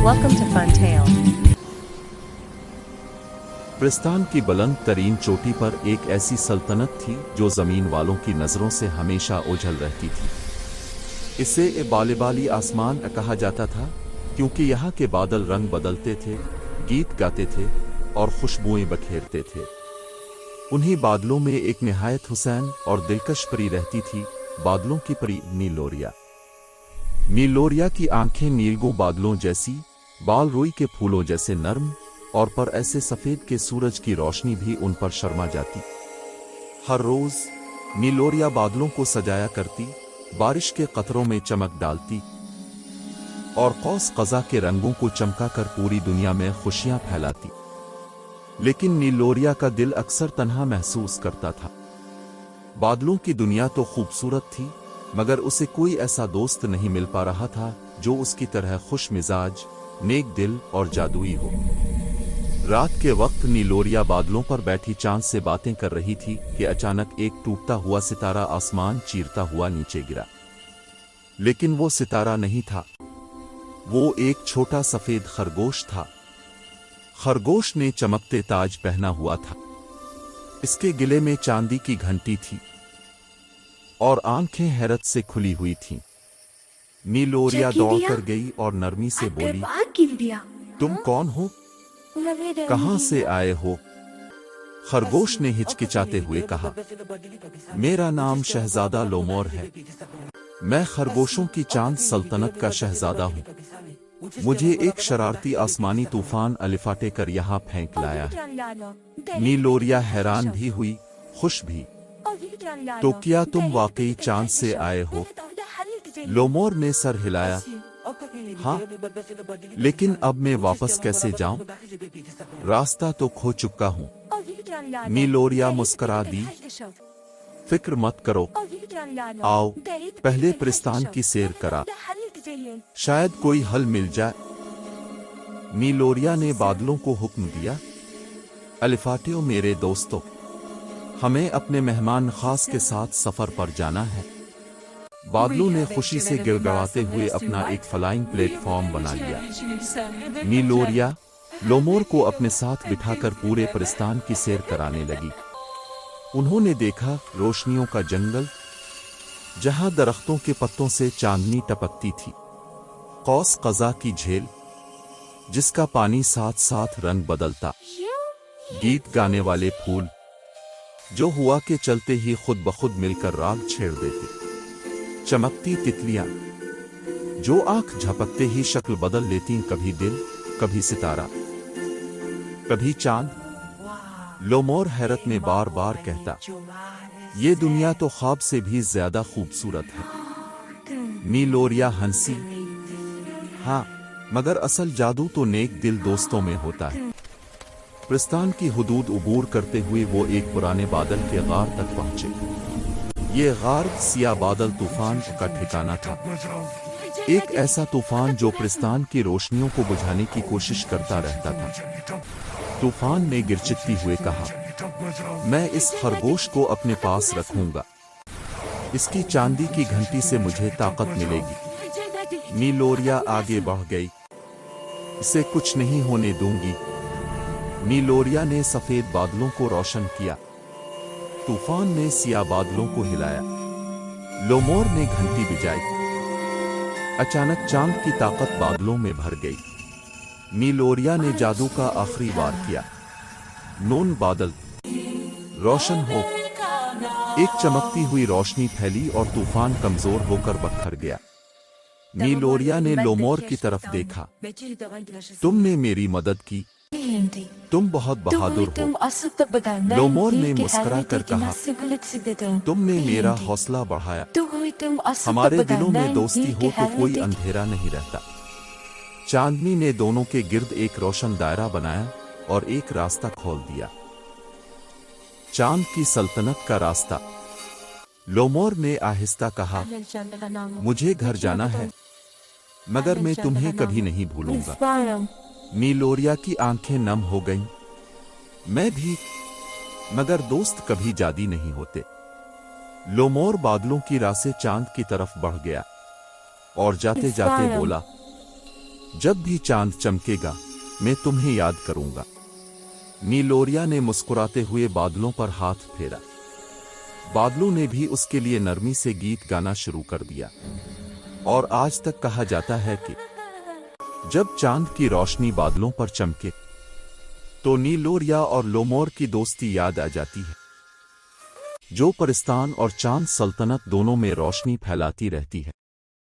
Welcome to Fun Tale. प्रिस्तान की बुलंद तरीन चोटी पर एक ऐसी सल्तनत थी जो जमीन वालों की नजरों से हमेशा ओझल रहती थी। इसे बालिबाली आसमान कहा जाता था क्योंकि यहाँ के बादल रंग बदलते थे, गीत गाते थे और खुशबुएं बखेरते थे। उन्हीं बादलों में एक निहायत हुसैन और दिलकश परी रहती थी, बादलों की परी नीलोरिया। नीलोरिया की आंखें नीलगों बादलों जैसी, बाल रुई के फूलों जैसे नर्म और पर ऐसे सफेद के सूरज की रोशनी भी उन पर शर्मा जाती। हर रोज नीलोरिया बादलों को सजाया करती, बारिश के कतरों में चमक डालती और कौस कज़ा के रंगों को चमकाकर पूरी दुनिया में खुशियां फैलाती। लेकिन नीलोरिया का दिल अक्सर तन्हा महसूस करता था। बादलों की दुनिया तो खूबसूरत थी, मगर उसे कोई ऐसा दोस्त नहीं मिल पा रहा था जो उसकी तरह खुश मिजाज, नेक दिल और जादुई हो। रात के वक्त नीलोरिया बादलों पर बैठी चांद से बातें कर रही थी कि अचानक एक टूटता हुआ सितारा आसमान चीरता हुआ नीचे गिरा। लेकिन वो सितारा नहीं था, वो एक छोटा सफेद खरगोश था। खरगोश ने चमकते ताज पहना हुआ था, इसके गले में चांदी की घंटी थी और आंखें हैरत से खुली हुई थीं। नीलोरिया दौड़कर गई और नरमी से बोली, तुम कौन हो? कहां से आए हो? खरगोश ने हिचकिचाते हुए कहा, मेरा नाम शहजादा लोमोर है। मैं खरगोशों की चांद सल्तनत का शहजादा हूँ। मुझे एक शरारती आसमानी तूफान अलिफाटे कर यहाँ फेंक लाया है। नीलोरिया हैरान भी हुई, खुश भी। तो क्या तुम वाकई चांद से आए हो? लोमोर ने सर हिलाया। हाँ, लेकिन अब मैं वापस कैसे जाऊं? रास्ता तो खो चुका हूँ। नीलोरिया मुस्कुरा दी। फिक्र मत करो, आओ पहले प्रिस्तान की सैर करा, शायद कोई हल मिल जाए। नीलोरिया ने बादलों को हुक्म दिया, अलिफाटियों मेरे दोस्तों, हमें अपने मेहमान खास के साथ सफर पर जाना है। बादलों ने खुशी से गिड़गिड़ाते हुए अपना एक फ्लाइंग प्लेटफॉर्म बना लिया। नीलोरिया लोमोर को अपने साथ बिठाकर पूरे प्रिस्तान की सैर कराने लगी। उन्होंने देखा रोशनियों का जंगल, जहां दरख्तों के पत्तों से चांदनी टपकती थी। कौस कज़ा की झील, जिसका पानी साथ साथ रंग बदलता। गीत गाने वाले फूल, जो हुआ के चलते ही खुद ब खुद मिलकर राग छेड़ देते। चमकती तितलियां, जो आंख झपकते ही शक्ल बदल लेती, कभी दिल, कभी सितारा, कभी चांद। लोमोर हैरत में बार बार कहता, ये दुनिया तो ख्वाब से भी ज्यादा खूबसूरत है। नीलोरिया हंसी, हाँ, मगर असल जादू तो नेक दिल दोस्तों में होता है। प्रिस्तान की हुदूद उबूर करते हुए वो एक पुराने बादल के गार तक पहुंचे। ये गार सिया बादल तूफान का ठिकाना था। एक ऐसा तूफान जो प्रिस्तान की रोशनियों को बुझाने की कोशिश करता रहता था। तूफान ने गिरचिट्टी हुए कहा, मैं इस खरगोश को अपने पास रखूंगा, इसकी चांदी की घंटी से मुझे ताकत मिलेगी। नीलोरिया आगे बढ़ गई, इसे कुछ नहीं होने दूंगी। नीलोरिया ने सफेद बादलों को रोशन किया, तूफान ने सिया बादलों को हिलाया, लोमोर ने घंटी बजाई। अचानक चांद की ताकत बादलों में भर गई। नीलोरिया ने जादू का आखिरी वार किया, नून बादल रोशन हो। एक चमकती हुई रोशनी फैली और तूफान कमजोर होकर बखर गया। नीलोरिया ने लोमोर की तरफ देखा, तुमने मेरी मदद की, तुम बहुत बहादुर हो। लोमोर ने मुस्कुरा कर कहा, तुमने मेरा हौसला बढ़ाया। हमारे दिलों में दोस्ती हो तो कोई अंधेरा नहीं रहता। चांदनी ने दोनों के गिर्द एक रोशन दायरा बनाया और एक रास्ता खोल दिया, चांद की सल्तनत का रास्ता। लोमोर ने आहिस्ता कहा, मुझे घर जाना है, मगर मैं तुम्हें कभी नहीं भूलूंगा। नीलोरिया की आंखें नम हो गईं। मैं भी, मगर दोस्त कभी जादी नहीं होते। लोमोर बादलों की राह से चांद की तरफ बढ़ गया और जाते जाते बोला, जब भी चांद चमकेगा मैं तुम्हें याद करूंगा। नीलोरिया ने मुस्कुराते हुए बादलों पर हाथ फेरा। बादलों ने भी उसके लिए नरमी से गीत गाना शुरू कर दिया। और आज तक कहा जाता है कि जब चांद की रोशनी बादलों पर चमके तो नीलोरिया और लोमोर की दोस्ती याद आ जाती है, जो परिस्तान और चांद सल्तनत दोनों में रोशनी फैलाती रहती है।